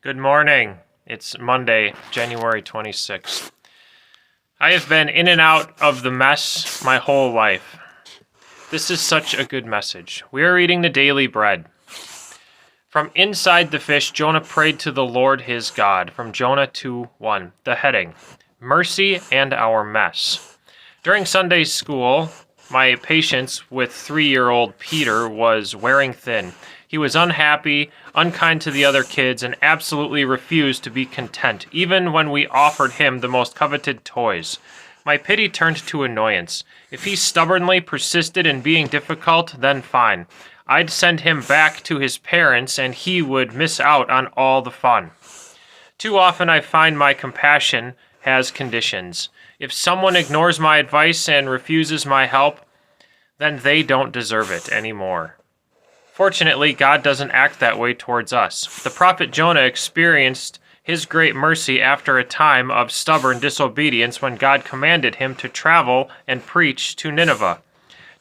Good morning. It's Monday, January 26th. I have been in and out of the mess my whole life. This is such a good message. We are eating the daily bread. From inside the fish, Jonah prayed to the Lord his God. From Jonah 2:1. The heading, Mercy and Our Mess. During Sunday school, my patience with 3-year-old Peter was wearing thin. He was unhappy, unkind to the other kids, and absolutely refused to be content, even when we offered him the most coveted toys. My pity turned to annoyance. If he stubbornly persisted in being difficult, then fine. I'd send him back to his parents, and he would miss out on all the fun. Too often I find my compassion has conditions. If someone ignores my advice and refuses my help, then they don't deserve it anymore. Fortunately, God doesn't act that way towards us. The prophet Jonah experienced his great mercy after a time of stubborn disobedience when God commanded him to travel and preach to Nineveh.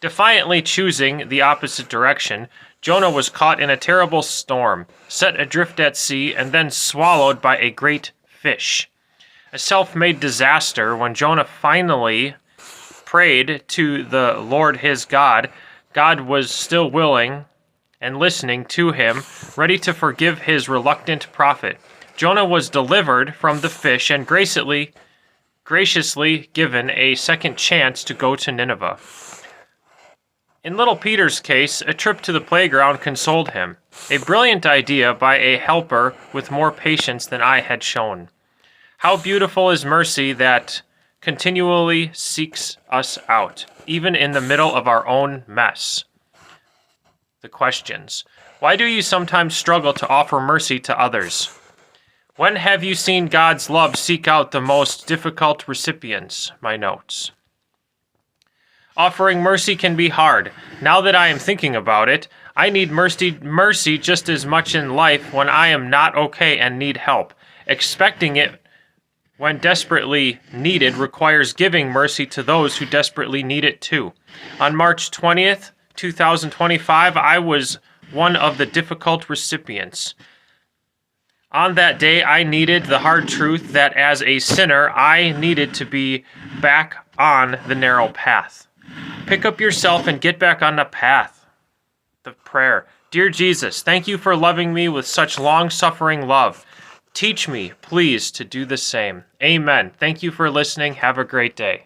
Defiantly choosing the opposite direction, Jonah was caught in a terrible storm, set adrift at sea, and then swallowed by a great fish. A self-made disaster. When Jonah finally prayed to the Lord his God, God was still willing and listening to him, ready to forgive his reluctant prophet. Jonah was delivered from the fish and graciously given a second chance to go to Nineveh. In little Peter's case, a trip to the playground consoled him, a brilliant idea by a helper with more patience than I had shown. How beautiful is mercy that continually seeks us out, even in the middle of our own mess. The questions. Why do you sometimes struggle to offer mercy to others? When have you seen God's love seek out the most difficult recipients? My notes. Offering mercy can be hard. Now that I am thinking about it, I need mercy just as much in life when I am not okay and need help. Expecting it when desperately needed requires giving mercy to those who desperately need it too. On March 20th, 2025, I was one of the difficult recipients. On that day, I needed the hard truth that as a sinner, I needed to be back on the narrow path. Pick up yourself and get back on the path. The prayer. Dear Jesus, thank you for loving me with such long-suffering love. Teach me, please, to do the same. Amen. Thank you for listening. Have a great day.